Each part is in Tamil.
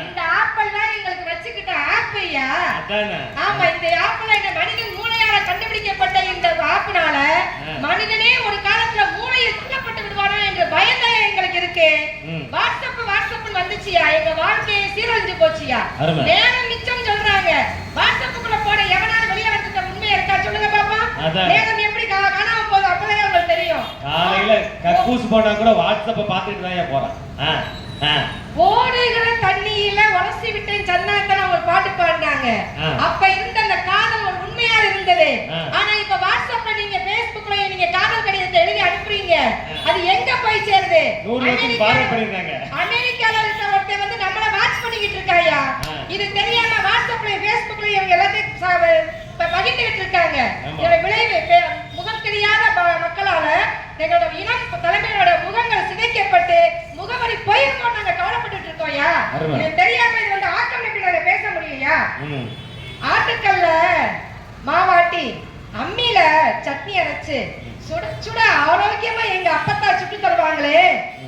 இந்த ஆப்பிள் தான் எங்களுக்கு வச்சுக்கிட்ட ஆப்பையா? ஆமா, இந்த ஆப்பிள் இந்த மனிதன் மூளையால கண்டுபிடிக்கப்பட்ட இந்த ஆப்பினால மனிதனே ஒரு காலத்துல மூளையை தள்ளப்பட்டு விடுவானோ என்ற பயந்தாய எங்களுக்கு இருக்கு. வாட்ஸ்அப் வந்துச்சியா, எங்க வாழ்க்கையை சீரழிஞ்சு போச்சியா. நேரம் மிச்சம் சொல்றாங்க. வாட்ஸ்அப்புக்குள்ள போட எவனாலும் வெளியே வரதுக்கு உண்மையா இருக்கா சொல்லுங்க பாப்பா. நேரம் எப்படி காணாம போகுது அப்பதான் உங்களுக்கு தெரியும். காலையில கக்கூஸ் போனா கூட வாட்ஸ்அப்ப பாத்துட்டு தான் போறான். ஓடுகிற தண்ணியில உரசி விட்டேன் சந்தானத்தை ஒரு பாட்டு பாடினாங்க. அப்ப இருந்த அந்த காதல் ஒரு உண்மையா இருந்தது. ஆனா இப்ப வாட்ஸ்அப்ல நீங்க பேஸ்புக்ல நீங்க காதல் கடிதத்தை எழுதி அனுப்புறீங்க. அது எங்க போய் சேருது? அமெரிக்கால இருக்க ஒருத்தன் வந்து நம்மள வாட்ச் பண்ணிக்கிட்டு இருக்காயா. இது தெரியாம வாட்ஸ்அப்ல பேஸ்புக்ல இவங்க எல்லாத்தையும் பகிர்ந்துகிட்டு இருக்காங்க. இதோட விளைவு முகம் தெரியாத மக்களால எங்களோட இனம் தலைமையோட முகங்கள் சிதைக்கப்பட்டு முகவரி போயிருக்கோம். நாங்க கவலைப்பட்டு இருக்கோம்யா. இது தெரியாம இது வந்து ஆக்கிரமிப்பு நாங்க பேச முடியும்யா. ஆட்டுக்கல்ல மாவாட்டி அம்மியில சட்னி அரைச்சு சுட சுட ஆரோக்கியமா எங்க அப்பத்தா சுட்டு தருவாங்களே,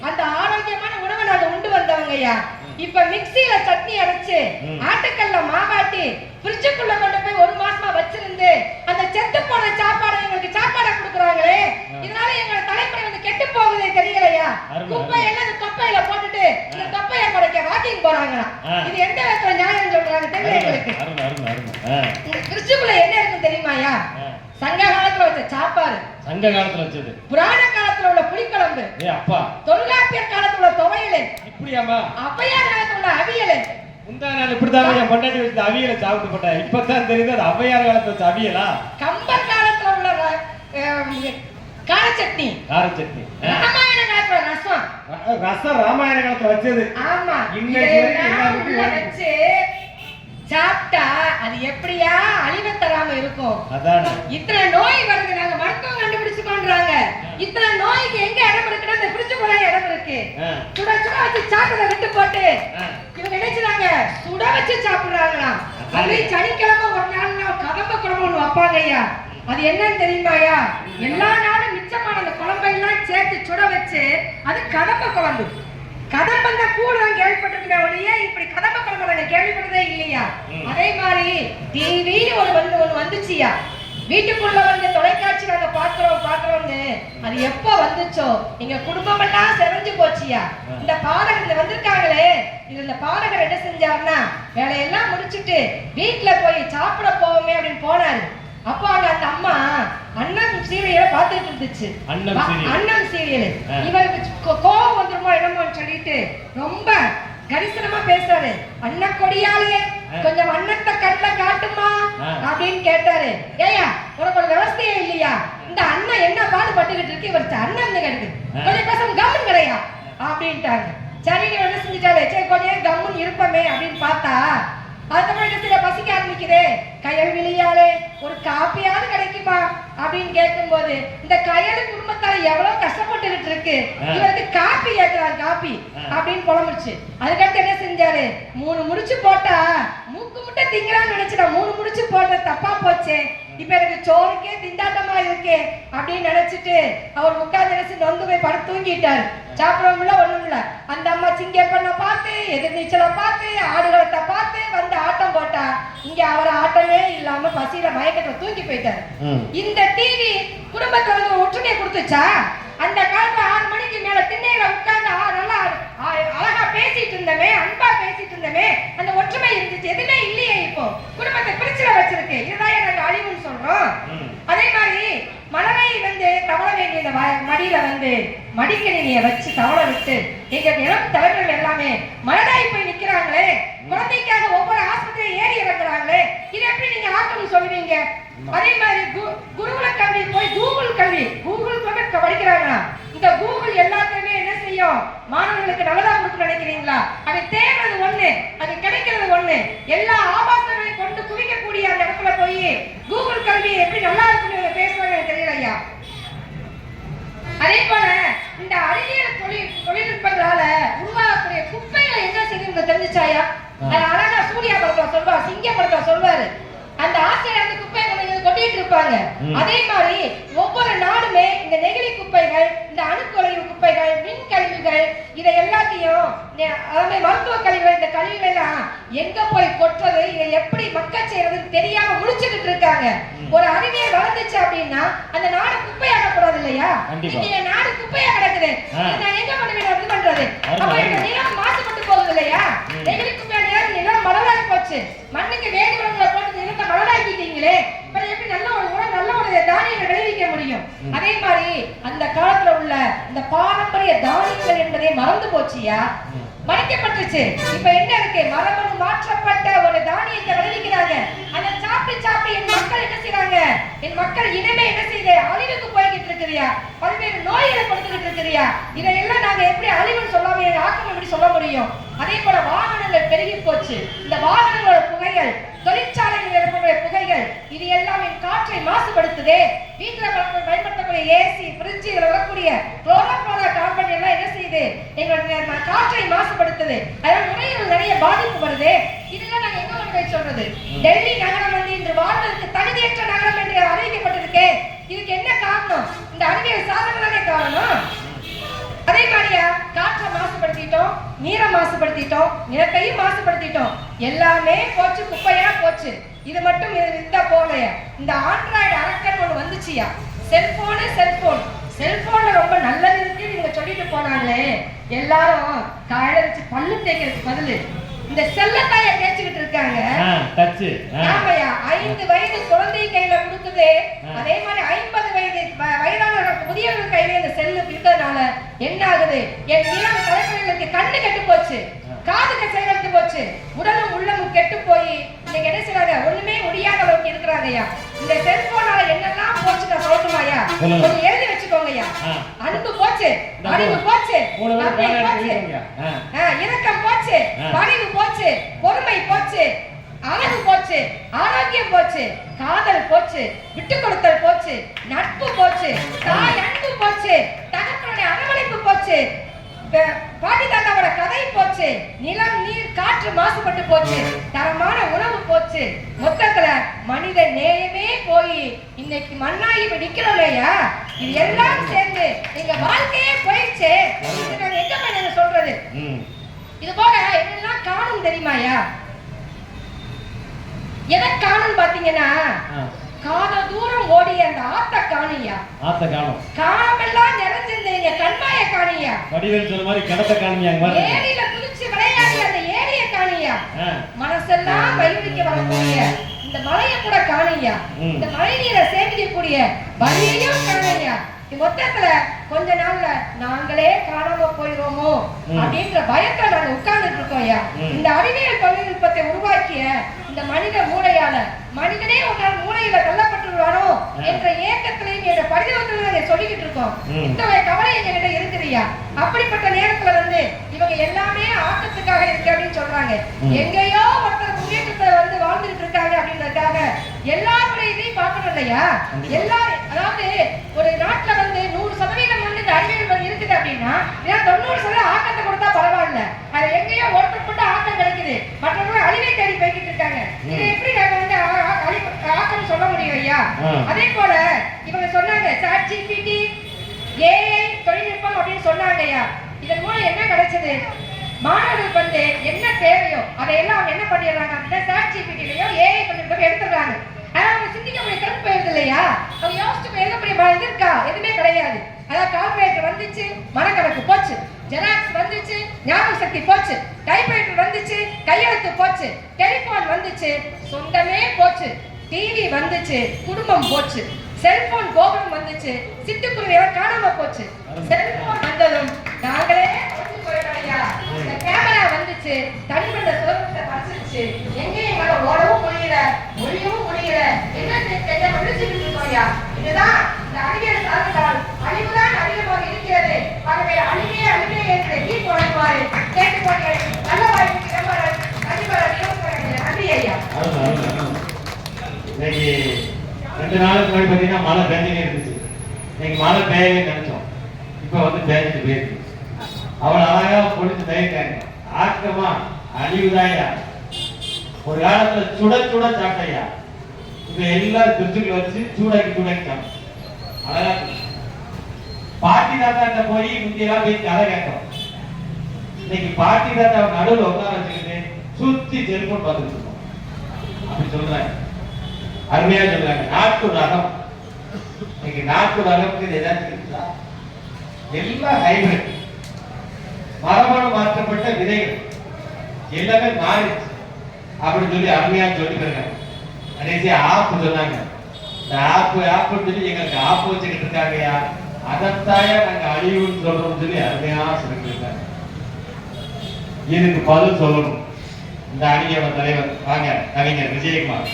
அந்த ஆரோக்கியமான உணவை நாங்க உண்டு வந்தவங்கய்யா. இப்ப மிக்ஸில சட்னி அரைச்சு ஆட்டுக்கல்ல மாவாட்டி ஃப்ரிட்ஜுக்குள்ள கொண்டு போய் 1 மாசமா வச்சிருந்து அந்த செத்து போன சாப்பாடை எங்களுக்கு சாப்பாடா கொடுக்குறாங்களே, இதனால எங்களோட தலைமுறை வந்து கெட்டு போகுதே தெரியலையா. குப்பை எல்லாம் தொப்பையில போட்டுட்டு இந்த தொப்பையை குறைக்க வாக்கிங் போறாங்களா. இது எந்த விதத்துல நியாயம் சொல்றாங்க தெரியல எங்களுக்கு. இந்த ஃப்ரிட்ஜுக்குள்ள என்ன இருக்கும் தெரியுமாயா? சங்க காலத்துல வச்ச சாப்பாடு, சங்க காலத்துல வச்சது, புராண காலத்துல உள்ள புளிக்குழம்பு, அப்பா தொல்காப்பியர் காலத்துல உள்ள துவையல், இப்படியாமா அப்பையார் காலத்துல உள்ள அவியல். முந்தா நாள் இப்படிதான் என் பொண்டாட்டி வச்சு அவியலை சாப்பிட்டு போட்டேன். இப்பதான் தெரியுது அது அவ்வையார் காலத்துல வச்ச அவியலா. கம்பர் காலத்துல உள்ள கார சட்னி, ராமாயண காலத்துல ரசம் ராமாயண காலத்துல வச்சது. ஆமா, இன்னைக்கு வச்சு சாப்பிட்டா அது எப்படியா அழிவை தராம இருக்கும். இத்தனை நோய் வருது, நாங்க மருத்துவம் கண்டுபிடிச்சு கொண்டாங்க. இத்தனை நோய்க்கு எங்க இடம் இருக்குன்னா இந்த ஃப்ரிட்ஜுக்குள்ள இடம் இருக்கு. சுட சுட வச்சு சாப்பிட விட்டு போட்டு இவங்க நினைச்சாங்க சுட வச்சு சாப்பிடுறாங்களாம். அது சனிக்கிழமை ஒரு நாள் கதம்ப குழம்பு ஒண்ணு வைப்பாங்க ஐயா. அது என்னன்னு தெரியுமாயா? எல்லா நாளும் மிச்சமான அந்த குழம்பையெல்லாம் சேர்த்து சுட வச்சு அது கதம்ப குழம்பு. கதம்பந்த கூட கேள்விப்பட்டிருக்கே ஒழிய இப்படி கதம்ப குழம்பு நாங்க கேள்விப்பட்டதே இல்லையா. அதே மாதிரி டிவின்னு ஒண்ணு வந்துச்சியா. வீட்டுக்குள்ள வந்து தொலைக்காட்சி நாங்க பாக்குறோம்னு அது எப்ப வந்துச்சோ எங்க குடும்பம் எல்லாம் செவஞ்சு போச்சியா. இந்த பாடகர் வந்திருக்காங்களே, இந்த பாடகர் என்ன செஞ்சாருன்னா வேலையெல்லாம் முடிச்சுட்டு வீட்டுல போய் சாப்பிட போவோமே அப்படின்னு போனாரு. அப்போ அந்த அம்மா அண்ணன் சீரியலை பார்த்துட்டு இருந்துச்சு. அண்ணன் சீரியல் இவருக்கு கோவம் வந்துருமோ என்னமோன்னு சொல்லிட்டு ரொம்ப கரிசனமா பேசுறாரு. அண்ணன் கொடியாலே கொஞ்சம் அண்ணத்தை கண்ணுல காட்டுமா அப்படின்னு கேட்டாரு. ஏயா உனக்கு ஒரு விவசாயே இல்லையா? இந்த அண்ணன் என்ன பாடுபட்டுக்கிட்டு இருக்கு, இவர் அண்ணன் கிடைக்கு கொஞ்சம் பேசாம கம்முன் கிடையா அப்படின்ட்டாங்க. சரி நீ என்ன செஞ்சுட்டாலே சரி கொஞ்சம் கம்முன் இருப்பமே அப்படின்னு பார்த்தா அதுக்கப்புறம் சில பசிக்க ஆரம்பிக்குதே. கயல் விழியாலே ஒரு காப்பியாவது கிடைக்குமா அப்படின்னு கேட்கும் போது இந்த கயல் குடும்பத்தால எவ்வளவு கஷ்டப்பட்டுக்கிட்டு இருக்கு, இவருக்கு காப்பி ஏற்றாரு காப்பி அப்படின்னு புலம்பிடுச்சு. அதுக்கடுத்து என்ன செஞ்சாரு, 3 முடிச்சு போட்டா மூக்கு முட்டை திங்கலான்னு நினைச்சுட்டா 3 முடிச்சு போட்ட தப்பா போச்சு. இப்ப எனக்கு சோறுக்கே திண்டாட்டமா இருக்கு அப்படின்னு நினைச்சிட்டு அவர் உட்கார்ந்து நினைச்சு நொந்து போய் படுத்து தூங்கிட்டாரு. சாப்பிடவும்ல ஒண்ணும் இல்ல. அந்த அம்மா சிங்கப்பண்ண பார்த்து எதிர்நீச்சலை பார்த்து ஆடுகளத்தை பார்த்து வந்து ஆட்டம் போட்டா இங்க அவர் ஆட்டமே இல்லாம பசியில மயக்கத்தை தூக்கி போயிட்டாரு. இந்த டிவி குடும்பத்தை வந்து ஒற்றுமையை கொடுத்துச்சா? அந்த காலத்துல 6 மணிக்கு மேல திண்ணையில உட்கார்ந்து நல்லா அழகா பேசிட்டு இருந்தமே, அன்பா பேசிட்டு இருந்தமே, அந்த ஒற்றுமை இருந்துச்சு. எதுவுமே இல்லையே. இப்போ குடும்பத்தை பிரிச்சுல வச்சிருக்கு. இதுதான் நாங்க அழிவுன்னு சொல்றோம். அதே மாதிரி மலரை வந்து தவள வேண்டிய இந்த மடியில வந்து மடிக்கணினிய வச்சு தவள விட்டு எங்க இளம் தலைவர்கள் எல்லாமே மலராய் போய் நிக்கிறாங்களே. குழந்தைக்காக ஒவ்வொரு ஆஸ்பத்திரியை ஏறி இறங்குறாங்களே. இது எப்படி நீங்க ஆக்கணும்னு சொல்லுவீங்க? அதே மாதிரி குருகுல கல்வி போய் கூகுள் கல்வி படிக்கிறாங்களா? இந்த கூகுள் எல்லாத்தையுமே என்ன செய்யும்? மாணவர்களுக்கு நல்லதா கொடுக்க நினைக்கிறீங்களா? அது தேடுறது ஒண்ணு, அது கிடைக்கிறது ஒண்ணு. எல்லா ஆபாசங்களையும் கொண்டு குவிக்கக்கூடிய அந்த இடத்துல போய் கூகுள் கல்வி எப்படி நல்லா இருக்குன்னு பேசுவாங்க தெரியலையா. அதே போல இந்த அறிவியல் தொழில்நுட்பங்களால உருவாகக்கூடிய குப்பைகளை என்ன செய்யுங்க தெரிஞ்சுச்சாயா? அது அழகா சூர்யா படத்துல சொல்வார், சிங்க படத்துல சொல்வாரு. அந்த ஆசிரியர் அந்த குப்பையை கொட்டிட்டு இருப்பாங்க. அதே மாதிரி ஒவ்வொரு நாடுமே இந்த நெகிழி குப்பைகள், இந்த அணுக்கழிவு குப்பைகள், மின் கழிவுகள், இதை எல்லாத்தையும் அதாவது மருத்துவ கழிவுகள், இந்த கழிவுகள் எல்லாம் எங்க போய் கொட்டுறது, இதை எப்படி மக்க செய்யறதுன்னு தெரியாம முடிச்சுக்கிட்டு இருக்காங்க. ஒரு அறிவியல் வளர்ந்துச்சு அப்படின்னா அந்த நாடு குப்பையாகக்கூடாது இல்லையா? இந்த நாடு குப்பையா கிடக்குது, நான் எங்க பண்ணுவேன் அப்படி பண்றது? அப்ப இந்த நிலம் மாசுபட்டு போகுது இல்லையா? நெகிழி குப்பையா நேரம் நிலம் மணலாகி போச்சு. மண்ணுக்கு வேதி உரங்களை போட்டு நிலத்தை மணலாக்கிட்டீங்களே, இப்ப எப்படி நல்ல ஒரு உரம், நல்ல ஒரு தானியங்கள் விளைவிக்க முடியும்? அதே மாதிரி அந்த காலத்துல உள்ள இந்த பாரம்பரிய தானியங்கள் என்பதே மறந்து போச்சியா, மறைக்கப்பட்டுச்சு. இப்ப என்ன இருக்கு? மரபணு மாற்றப்பட்ட ஒரு தானியத்தை விளைவிக்கிறாங்க. அதை சாப்பிட்டு சாப்பிட்டு என் மக்கள் என்ன செய்றாங்க? என் மக்கள் இனமே என்ன செய்யுது? அழிவுக்கு போய்கிட்டு இருக்கிறியா? பல்வேறு நோய்களை கொடுத்துக்கிட்டு இருக்கிறியா? இதையெல்லாம் நாங்க எப்படி அழிவுன்னு சொல்லாம ஆக்கம் எப்படி சொல்ல முடியும்? அதே போல வாகனங்கள் பெருகி போச்சு. இந்த வாகனங்களோட புகைகள், தொழிற்சாலைகளில் இருக்கக்கூடிய புகைகள், இது எல்லாம் என் காற்றை மாசுபடுத்துதே. வீட்டில் பயன்படுத்தக்கூடிய ஏசி, ஃப்ரிட்ஜ், இதில் வரக்கூடிய குளோரோஃப்ளோரோ கார்பன் எல்லாம் என்ன செய்யுது? எங்களுடைய காற்றை மாசுபடுத்துது. அதனால நுரையீரல் நிறைய பாதிப்பு வருது. இதெல்லாம் நாங்க எங்க கொண்டு போய் சொல்றது? டெல்லி நகரம் வந்து இன்று வாழ்வதற்கு தகுதியற்ற நகரம் என்று அறிவிக்கப்பட்டிருக்கு. இதுக்கு என்ன காரணம்? இந்த அறிவியல் சாதனை தானே காரணம். அதே மாதிரியா காற்றை மாசுபடுத்திட்டோம், நீரை மாசுபடுத்திட்டோம், நிலத்தையும் மாசுபடுத்திட்டோம். எல்லாமே போச்சு, குப்பையா போச்சு. இது மட்டும் இருந்தா போகலையா? இந்த ஆண்ட்ராய்டு அரக்கன் ஒண்ணு வந்துச்சியா, செல்போன்ல ரொம்ப நல்லது இருக்கு நீங்க சொல்லிட்டு போனாங்களே. எல்லாரும் காலையில வச்சு பல்லு தேய்க்கிறதுக்கு பதில் இந்த செல்லத்தாய தேய்ச்சிக்கிட்டு இருக்காங்க. ஆமையா 5 வயது குழந்தை கையில கொடுக்குது. அதே மாதிரி 50 வயதான முதியவர்கள் கையில இந்த செல்லு இருக்கிறதுனால என்ன ஆகுது? என் இளம் தலைமுறைகளுக்கு கண்ணு கெட்டு போச்சு, காதுக்கு செயலற்று போச்சு, உடலும் உள்ளமும் கெட்டு போய் இன்னைக்கு என்ன செய்றாங்க? ஒண்ணுமே முடியாத அளவுக்கு இருக்கிறாங்கய்யா. இந்த செல்போனால என்னெல்லாம் போச்சு நான் சொல்லட்டுமாயா? கொஞ்சம் எழுதி வச்சுக்கோங்கய்யா. அன்பு போச்சு, அறிவு போச்சு, இரக்கம் போச்சு, பணிவு போச்சு, பொறுமை போச்சு, அழகு போச்சு, ஆரோக்கியம் போச்சு, காதல் போச்சு, விட்டு கொடுத்தல் போச்சு, நட்பு போச்சு, தாய் அன்பு போச்சு, தகப்பனுடைய அரவணைப்பு போச்சு, பாட்டி தாத்தாவோட கதை போச்சு, நிலம் நீர் காற்று மாசுபட்டு போச்சு, தரமான உணவு போச்சு. மொத்தத்துல மனித நேயமே போய் இன்னைக்கு மண்ணாகி நிக்கிறோம் இல்லையா? இது எல்லாம் சேர்ந்து எங்க வாழ்க்கையே போயிடுச்சு. நாங்க எங்க போய் சொல்றது? இது போக என்னெல்லாம் காணும் தெரியுமாயா? எதை காணும் பாத்தீங்கன்னா, காத தூரம் ஓடிய அந்த ஆத்த காணியா, ஆத்த காணும், காமெல்லாம் நிறைஞ்சிருந்தீங்க கண்மாய காணியா, வடிவேல் சொல்ற மாதிரி கடத்த காணியா, ஏரியில குதிச்சு விளையாடி அந்த ஏரிய காணியா, மனசெல்லாம் வயிறுக்க வரக்கூடிய இந்த மலையை கூட காணியா, இந்த மழை நீரை சேமிக்கக்கூடிய வழியையும் காணியா. மொத்தத்துல கொஞ்ச நாள்ல நாங்களே காணாம போயிடுவோமோ அப்படின்ற பயத்துல நாங்க உட்கார்ந்துட்டு இருக்கோம். இந்த அறிவியல் தொழில்நுட்பத்தை உருவாக்கிய இந்த மனித மூளையால மனிதனே ஒரு நாள் மூளையில தள்ளப்பட்டுருவானோ என்ற ஏக்கத்திலையும் என்ற பரிதவத்திலையும் சொல்லிக்கிட்டு இருக்கோம். இத்தகைய கவலை எங்ககிட்ட இருக்குதுயா. அப்படிப்பட்ட நேரத்துல வந்து இவங்க எல்லாமே ஆக்கத்துக்காக இருக்கு அப்படின்னு சொல்றாங்க. எங்கேயோ ஒருத்தர் முன்னேற்றத்தை வந்து வாழ்ந்துட்டு இருக்காங்க அப்படின்றதுக்காக எல்லாருடைய இதையும் பார்க்கணும் இல்லையா? எல்லாரும் அதாவது ஒரு நாட்டுல வந்து 100% வந்து இந்த அறிவியல் இருக்குது அப்படின்னா 90% ஆக்கத்தை கொடுத்தா பரவாயில்ல. அது எங்கேயோ ஒருத்தர் ஆக்கம் கிடைக்குது, மற்றவர்கள் அழிவை தேடி போய்கிட்டு இருக்காங்க. இது எப்படி நாங்க வந்து ஆக்கம் சொல்ல முடியும் ஐயா? அதே போல இவங்க சொன்னாங்க ChatGPT, AI தொழில்நுட்பம் அப்படின்னு சொன்னாங்க ஐயா. இதன் மூலம் என்ன கிடைச்சது? மாணவர்களுக்கு வந்து என்ன தேவையோ அதையெல்லாம் அவங்க என்ன பண்ணிடுறாங்க அப்படின்னா ChatGPTலயோ AI தொழில்நுட்பம் எடுத்துடுறாங்க. அவங்க சிந்திக்கக்கூடிய திறன் போயிருது இல்லையா? அவங்க யோசிச்சு எழுதக்கூடிய இது இருக்கா? எதுவுமே கிடையாது. அதாவது கால்குலேட்டர் வந்துச்சு, மனக்கணக்கு போச்சு, ஜெராக்ஸ் வந்துச்சு, ஞாபக சக்தி போச்சு, டைப்ரைட்டர் வந்துச்சு, கையெழுத்து போச்சு, டெலிபோன் வந்துச்சு, சொந்தமே போச்சு, டிவி வந்துச்சு, குடும்பம் போச்சு, செல்போன் கோபுரம் வந்துச்சு, சிட்டுக்குருவியெல்லாம் காணாம போச்சு. செல்போன் வந்ததும் நாங்களே இந்த கேமரா வந்துச்சு, தனிமனித சுதந்திரத்தை பறிச்சிருச்சு. எங்கேயும் எங்களை ஓடவும் முடியல, ஒளியவும் முடியல, என்ன முடிச்சுட்டு இருக்கோம்யா? இதுதான் இந்த அறிவியல் சாதனைகளால் அழிவுதான் அதிகமாக இருக்கிறது. ஆகவே அழிவே அழிவே என்று நீர் தொடங்குவாரு கேட்டுக்கொண்டு நல்ல வாய்ப்பு நன்றி ஐயா. இன்னைக்கு 2 நாளுக்கு முன்னாடி பார்த்தீங்கன்னா மழை பெஞ்சுனே இருந்துச்சு. இன்னைக்கு மழை பெய்யவே நினைச்சோம், இப்ப வந்து பெய்ஞ்சிட்டு போயிருக்கு. அவளை அழகா பொழிச்சு தயிர்க்காங்க. ஆக்கமா அழிவுதாயா. ஒரு காலத்துல சுட சுட சாப்பிட்டையா, இப்ப எல்லாம் திருச்சுக்குள்ள வச்சு சூடாக்கி சாப்பிடும். அழகா பாட்டி தாத்தா போய் முந்தியெல்லாம் போய் கதை கேட்கும். இன்னைக்கு பாட்டி தாத்தா நடுவில் உட்கார வச்சுக்கிட்டு சுத்தி செல்போன் பார்த்துட்டு இருக்கோம். அப்படி சொல்றாங்க, அருமையா சொல்றாங்க. நாட்டு ரகம், இன்னைக்கு நாட்டு ரகத்துக்கு ஏதாச்சும் இருக்குதா? எல்லாம் ஹைபிரிட், மரபணு மாற்றப்பட்ட விதைகள் எல்லாமே மாறிடுச்சு அப்படின்னு சொல்லி அருமையா சொல்லிருக்காங்க. கடைசியா ஆப்பு சொன்னாங்க. இந்த ஆப்புன்னு சொல்லி எங்களுக்கு ஆப்பு வச்சுக்கிட்டு இருக்காங்கயா, அதைத்தாயா நாங்க அழிவுன்னு சொல்றோம்னு சொல்லி அருமையா சொல்லிருக்காங்க. இதுக்கு பதில் சொல்லணும் இந்த அணியோட தலைவர் வாங்க கவிஞர் விஜயகுமார்.